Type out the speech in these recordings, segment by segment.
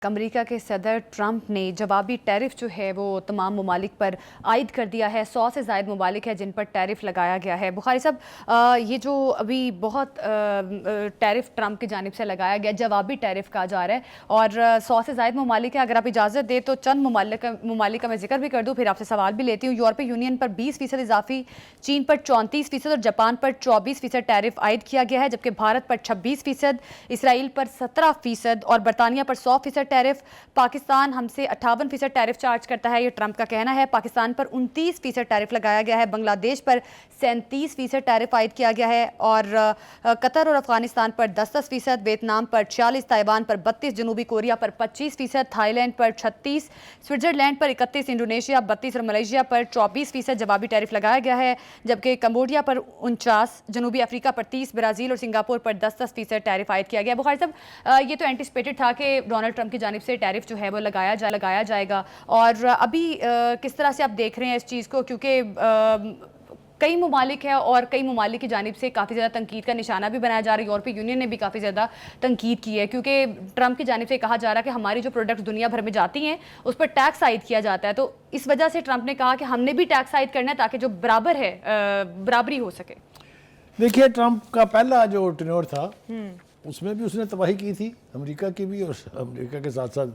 امریکہ کے صدر ٹرمپ نے جوابی ٹیرف جو ہے وہ تمام ممالک پر عائد کر دیا ہے. 100 سے زائد ممالک ہیں جن پر ٹیرف لگایا گیا ہے. بخاری صاحب، یہ جو ابھی بہت ٹیرف ٹرمپ کی جانب سے لگایا گیا، جوابی ٹیرف کہا جا رہا ہے، اور 100 سے زائد ممالک ہیں. اگر آپ اجازت دیں تو چند ممالک کا میں ذکر بھی کر دوں، پھر آپ سے سوال بھی لیتی ہوں. یورپی یونین پر 20% اضافی، چین پر 34% اور جاپان پر 24% ٹیرف عائد کیا گیا ہے، جبکہ بھارت پر 26%، اسرائیل پر 17% اور برطانیہ پر 100% ٹیرف. پاکستان ہم سے 58% ٹیرف چارج کرتا ہے، یہ ٹرمپ کا کہنا ہے. پاکستان پر 29% ٹیرف لگایا گیا ہے. بنگلہ دیش پر 37% ٹیرف عائد کیا گیا ہے، اور قطر اور افغانستان پر 10%، ویتنام پر 46%، تائیوان پر 32%، جنوبی کوریا پر 25%، تھائی لینڈ پر 36%، سوئٹزرلینڈ پر 31%، انڈونیشیا 32% اور ملیشیا پر 24% جوابی ٹیرف لگایا گیا ہے، جبکہ کمبوڈیا پر 49%، جنوبی افریقہ پر 30%، برازیل اور سنگاپور پر 10% ٹیرف عائد کیا گیا. بخاری صاحب، یہ تو اینٹیسپیٹڈ تھا کہ ڈونلڈ ٹرمپ کی جانب سے ٹیرف جو ہے وہ لگایا جائے گا، اور ابھی کس طرح سے آپ دیکھ رہے ہیں اس چیز کو؟ کیونکہ کئی ممالک ہیں اور کئی ممالک کی جانب سے کافی زیادہ تنقید کا نشانہ بھی بنایا جا رہا ہے. یورپی یونین نے بھی کافی زیادہ تنقید کی ہے، کیونکہ ٹرمپ کی جانب سے کہا جا رہا ہے کہ ہماری جو پروڈکٹس دنیا بھر میں جاتی ہیں اس پر ٹیکس عائد کیا جاتا ہے. تو اس وجہ سے ٹرمپ نے کہا کہ ہم نے بھی ٹیکس عائد کرنا ہے تاکہ جو برابر ہے برابری ہو سکے. دیکھیے، ٹرمپ کا پہلا جو ٹینور تھا اس میں بھی اس نے تباہی کی تھی، امریکہ کی بھی اور امریکہ کے ساتھ ساتھ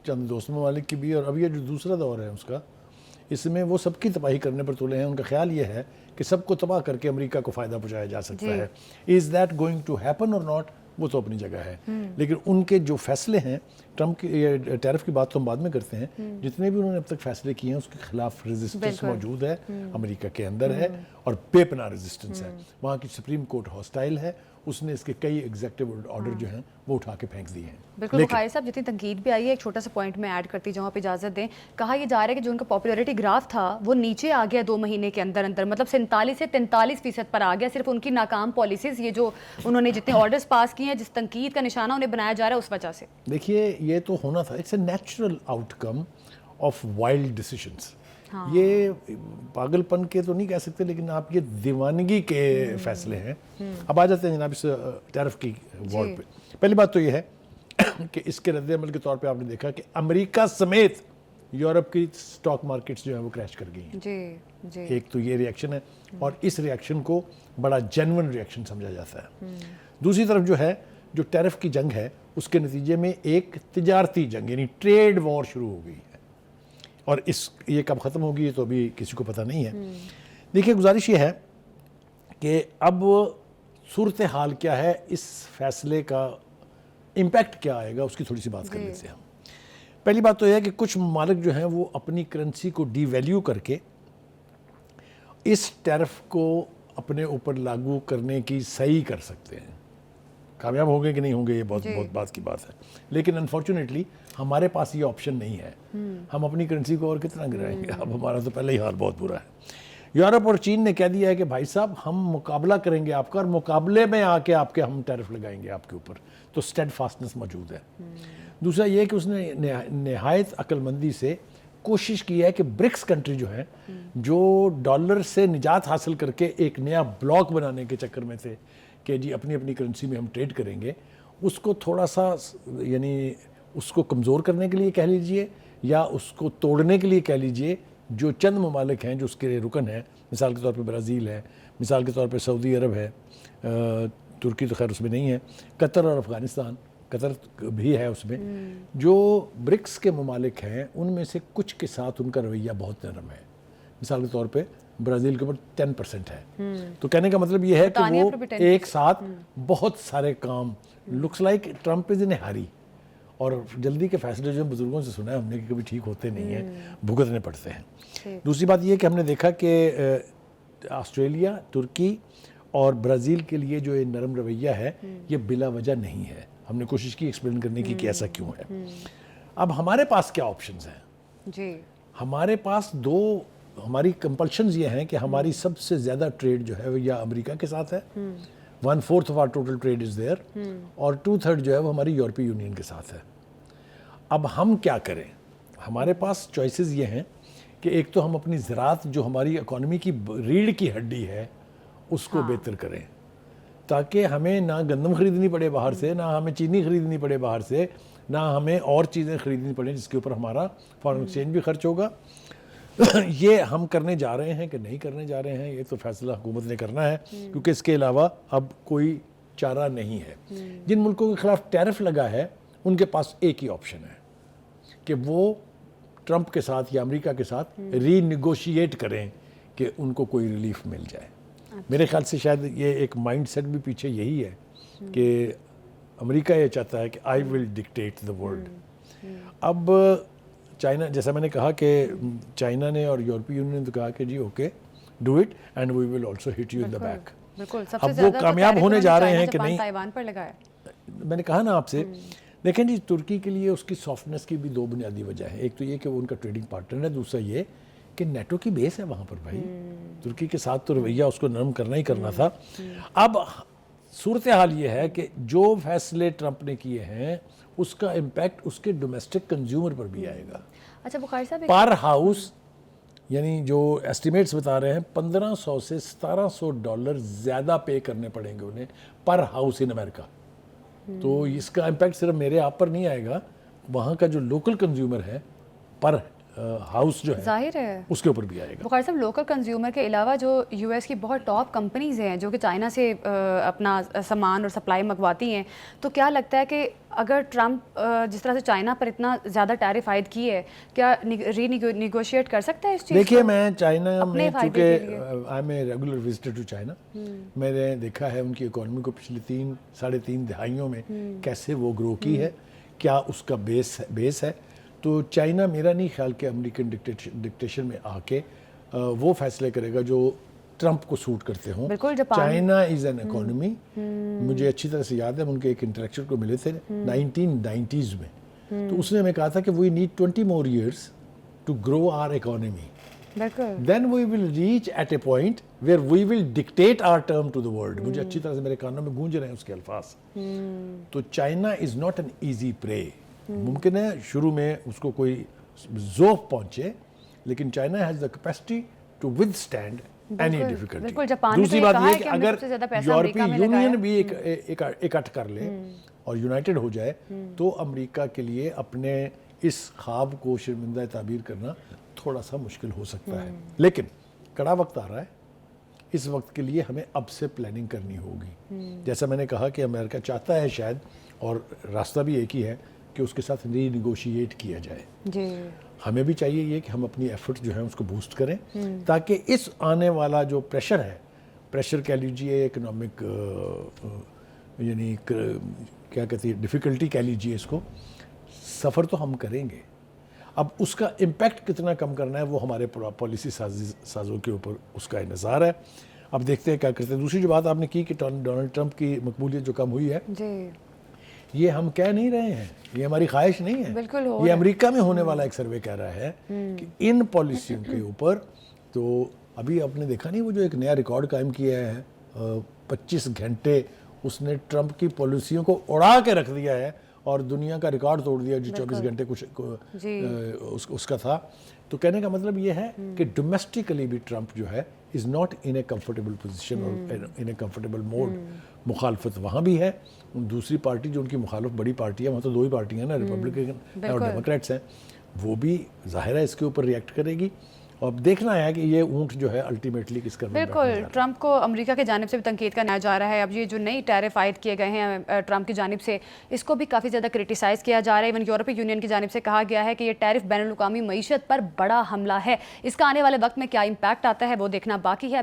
چند دوست ممالک کی بھی، اور اب یہ جو دوسرا دور ہے اس کا، اس میں وہ سب کی تباہی کرنے پر تلے ہیں. ان کا خیال یہ ہے کہ سب کو تباہ کر کے امریکہ کو فائدہ پہنچایا جا سکتا ہے. Is that going to happen اور ناٹ، وہ تو اپنی جگہ ہے. لیکن ان کے جو فیصلے ہیں، ٹرمپ کی ٹیرف کی بات تو ہم بعد میں کرتے ہیں، جتنے بھی انہوں نے اب تک فیصلے کیے ہیں اس کے خلاف ریزسٹنس موجود ہے، امریکہ کے اندر ہے، اور بے پناہ ریزسٹنس ہے. وہاں کی سپریم کورٹ ہاسٹائل ہے، اس نے اس کے کئی ایگزیکٹو آرڈر جو ہیں وہ اٹھا کے پھینک دیے ہیں. بالکل بخاری صاحب، جتنی تنقید بھی آئی ہے، ایک چھوٹا سا پوائنٹ میں ایڈ کرتی جہاں آپ اجازت دیں. کہا یہ جا رہا ہے کہ جو ان کا پاپولیرٹی گراف تھا وہ نیچے آ گیا 2 مہینے کے اندر، مطلب 47 سے 43% پر آ گیا، صرف ان کی ناکام پالیسیز، یہ جو انہوں نے جتنے آرڈرز پاس کیے ہیں، جس تنقید کا نشانہ انہیں بنایا جا رہا ہے اس وجہ سے. دیکھیے، یہ تو ہونا تھا، it's a natural outcome of wild decisions. یہ پاگل پن کے تو نہیں کہہ سکتے، لیکن آپ یہ دیوانگی کے فیصلے ہیں. اب آ جاتے ہیں جناب اس ٹیرف کی وارڈ پہ. پہلی بات تو یہ ہے کہ اس کے رد عمل کے طور پہ آپ نے دیکھا کہ امریکہ سمیت یورپ کی سٹاک مارکیٹس جو ہیں وہ کریش کر گئی ہیں. ایک تو یہ ریئیکشن ہے، اور اس ریئیکشن کو بڑا جینون ریئیکشن سمجھا جاتا ہے. دوسری طرف جو ہے، جو ٹیرف کی جنگ ہے، اس کے نتیجے میں ایک تجارتی جنگ یعنی ٹریڈ وار شروع ہو گئی ہے، اور یہ کب ختم ہوگی یہ تو ابھی کسی کو پتہ نہیں ہے. دیکھیے، گزارش یہ ہے کہ اب صورتحال کیا ہے، اس فیصلے کا امپیکٹ کیا آئے گا، اس کی تھوڑی سی بات کر لیتے ہیں ہم. پہلی بات تو یہ ہے کہ کچھ ممالک جو ہیں وہ اپنی کرنسی کو ڈی ویلیو کر کے اس ٹیرف کو اپنے اوپر لاگو کرنے کی صحیح کر سکتے ہیں. کامیاب ہوں گے کہ نہیں ہوں گے یہ بہت بات کی بات ہے، لیکن انفارچونیٹلی ہمارے پاس یہ آپشن نہیں ہے. ہم اپنی کرنسی کو اور کتنا گرائیں گے؟ اب ہمارا تو پہلے ہی حال بہت برا ہے. یورپ اور چین نے کہہ دیا ہے کہ بھائی صاحب، ہم مقابلہ کریں گے آپ کا، اور مقابلے میں آ کے آپ کے ہم ٹیرف لگائیں گے آپ کے اوپر. تو اسٹیڈ فاسٹنس موجود ہے. دوسرا یہ کہ اس نے نہایت عقل مندی سے کوشش کی ہے کہ برکس کنٹری جو ہیں، جو ڈالر سے نجات حاصل کر کے ایک نیا بلاک بنانے کے چکر میں تھے کہ جی اپنی اپنی کرنسی میں ہم ٹریڈ کریں گے، اس کو تھوڑا سا یعنی اس کو کمزور کرنے کے لیے کہہ لیجئے یا اس کو توڑنے کے لیے کہہ لیجئے. جو چند ممالک ہیں جو اس کے رکن ہیں، مثال کے طور پہ برازیل ہے، مثال کے طور پہ سعودی عرب ہے، ترکی تو خیر اس میں نہیں ہے، قطر اور افغانستان، قطر بھی ہے اس میں. جو برکس کے ممالک ہیں ان میں سے کچھ کے ساتھ ان کا رویہ بہت نرم ہے. مثال کے طور پہ برازیل کے اوپر 10% ہے. تو کہنے کا مطلب یہ ہے کہ وہ ایک ساتھ بہت سارے کام، لکس لائک ٹرمپ از ان اے ہری. اور جلدی کے فیصلے جو بزرگوں سے سنا ہے ہم نے کہ کبھی ٹھیک ہوتے نہیں ہیں، بھگتنے پڑتے ہیں. دوسری بات یہ کہ ہم نے دیکھا کہ آسٹریلیا، ترکی اور برازیل کے لیے جو یہ نرم رویہ ہے یہ بلا وجہ نہیں ہے. ہم نے کوشش کی ایکسپلین کرنے کی کہ ایسا کیوں ہے. اب ہمارے پاس کیا آپشنز ہیں؟ ہمارے پاس ہماری کمپلشنز یہ ہیں کہ ہماری سب سے زیادہ ٹریڈ جو ہے وہ یا امریکہ کے ساتھ ہے، 1/4 of our total trade is there، اور 2/3 جو ہے وہ ہماری یورپی یونین کے ساتھ ہے. اب ہم کیا کریں؟ ہمارے پاس چوائسز یہ ہیں کہ ایک تو ہم اپنی زراعت جو ہماری اکانومی کی ریڑھ کی ہڈی ہے اس کو بہتر کریں، تاکہ ہمیں نہ گندم خریدنی پڑے باہر سے، نہ ہمیں چینی خریدنی پڑے باہر سے. نہ ہمیں اور چیزیں خریدنی پڑیں جس کے اوپر ہمارا فارن ایکسچینج بھی خرچ ہوگا. یہ ہم کرنے جا رہے ہیں کہ نہیں کرنے جا رہے ہیں, یہ تو فیصلہ حکومت نے کرنا ہے, کیونکہ اس کے علاوہ اب کوئی چارہ نہیں ہے. جن ملکوں کے خلاف ٹیرف لگا ہے ان کے پاس ایک ہی آپشن ہے کہ وہ ٹرمپ کے ساتھ یا امریکہ کے ساتھ ری نیگوشیٹ کریں کہ ان کو کوئی ریلیف مل جائے. میرے خیال سے شاید یہ ایک مائنڈ سیٹ بھی پیچھے یہی ہے کہ امریکہ یہ چاہتا ہے کہ آئی ول ڈکٹیٹ دا ورلڈ. اب چائنا, جیسا میں نے کہا کہ چائنا نے اور یورپی یونین نے تو کہا کہ جی okay do it and we will also hit you in the back. بالکل, اب وہ کامیاب ہونے جا رہے ہیں کہ نہیں. تائیوان پر لگایا, میں نے کہا نا آپ سے, دیکھیں جی ترکی کے لیے اس کی سافٹنس کی بھی دو بنیادی وجہ ہے. ایک تو یہ کہ وہ ان کا ٹریڈنگ پارٹنر ہے, دوسرا یہ کہ نیٹو کی بیس ہے وہاں پر بھائی. ترکی کے ساتھ تو رویہ اس کو نرم کرنا ہی کرنا تھا. اب صورتحال یہ ہے کہ جو فیصلے ٹرمپ نے کیے ہیں اس کا امپیکٹ اس کے ڈومیسٹک کنزیومر پر بھی آئے گا. اچھا بخاری صاحب, پر ہاؤس یعنی جو ایسٹیمیٹس بتا رہے ہیں $1500 سے $1700 زیادہ پے کرنے پڑیں گے انہیں پر ہاؤس ان امریکہ. تو اس کا امپیکٹ صرف میرے آپ پر نہیں آئے گا, وہاں کا جو لوکل کنزیومر ہے پر ہاؤس جو ہے ظاہر ہے اس کے اوپر بھی آئے گا. بخاری صاحب, لوکل کنزیومر کے علاوہ جو یو ایس کی بہت ٹاپ کمپنیز ہیں جو کہ چائنا سے اپنا سامان اور سپلائی منگواتی ہیں, تو کیا لگتا ہے کہ اگر ٹرمپ جس طرح سے چائنا پر اتنا زیادہ ٹیرف عائد کی ہے, کیا ری نیگوشیٹ کر سکتا ہے اس چیز؟ دیکھیے میں چائنا میں چونکہ I am a regular visitor to China, میں نے دیکھا ہے ان کی اکانومی کو پچھلی 3-3.5 دہائیوں میں کیسے وہ گرو کی ہے, کیا اس کا بیس ہے. تو چائنا میرا نہیں خیال کہ امریکن ڈکٹیشن میں آ کے وہ فیصلے کرے گا جو ٹرمپ کو سوٹ کرتے ہوں. China is an economy. مجھے اچھی طرح سے یاد ہے, ان کے ایک انٹلیکچوئل کو ملے تھے 1990s میں, تو اس نے ہمیں کہا تھا کہ we need 20 more years to grow our economy. Then we will reach at a point where we will dictate our term to the world. مجھے اچھی طرح سے میرے کانوں میں گونج رہے ہیں اس کے الفاظ. تو China is not an easy پرے. ممکن ہے شروع میں اس کو کوئی ذوق پہنچے, لیکن China has the capacity to withstand any difficulty. دوسری بات یہ کہ اگر یورپی یونین بھی اکٹھ کر لے اور یونائٹڈ ہو جائے تو امریکہ کے لیے اپنے اس خواب کو شرمندہ تعبیر کرنا تھوڑا سا مشکل ہو سکتا ہے. لیکن کڑا وقت آ رہا ہے, اس وقت کے لیے ہمیں اب سے پلاننگ کرنی ہوگی. جیسا میں نے کہا کہ امریکہ چاہتا ہے شاید, اور راستہ بھی ایک ہی ہے کہ اس کے ساتھ ری نیگوشیٹ کیا جائے. ہمیں بھی چاہیے یہ کہ ہم اپنی ایفرٹ جو ہیں اس کو بوسٹ کریں تاکہ اس آنے والا جو پریشر ہے, پریشر کہہ لیجیے اکنامک یعنی کیا کہتے ہیں ڈیفیکلٹی کہہ لیجیے اس کو, سفر تو ہم کریں گے. اب اس کا امپیکٹ کتنا کم کرنا ہے وہ ہمارے پالیسی سازوں کے اوپر اس کا انحصار ہے. اب دیکھتے ہیں کیا کرتے ہیں. دوسری جو بات آپ نے کی کہ ڈونلڈ ٹرمپ کی مقبولیت جو کم ہوئی ہے, یہ ہم کہہ نہیں رہے ہیں, یہ ہماری خواہش نہیں ہے, یہ امریکہ میں ہونے والا ایک سروے کہہ رہا ہے کہ ان پالیسیوں کے اوپر. تو ابھی آپ نے دیکھا نہیں وہ جو ایک نیا ریکارڈ قائم کیا ہے, 25 گھنٹے اس نے ٹرمپ کی پالیسیوں کو اڑا کے رکھ دیا ہے اور دنیا کا ریکارڈ توڑ دیا جو 24 گھنٹے کچھ اس کا تھا. تو کہنے کا مطلب یہ ہے کہ ڈومیسٹکلی بھی ٹرمپ جو ہے is not in a comfortable position اور ان اے کمفرٹیبل موڈ. مخالفت وہاں بھی ہے, دوسری پارٹی جو ان کی مخالف بڑی پارٹی ہے, وہاں تو 2 ہی پارٹیاں ہیں نا, ریپبلکن اور ڈیموکریٹس ہیں, وہ بھی ظاہر ہے اس کے اوپر ریئیکٹ کرے گی. اب دیکھنا ہے کہ یہ اونٹ جو ہے الٹیمیٹلی کس کا. بالکل, ٹرمپ کو امریکہ کی جانب سے بھی تنقید کرنا جا رہا ہے. اب یہ جو نئی ٹیرف عائد کیے گئے ہیں ٹرمپ کی جانب سے, اس کو بھی کافی زیادہ کرٹیسائز کیا جا رہا ہے. ایون یورپی یونین کی جانب سے کہا گیا ہے کہ یہ ٹیرف بین الاقوامی معیشت پر بڑا حملہ ہے. اس کا آنے والے وقت میں کیا امپیکٹ آتا ہے وہ دیکھنا باقی ہے.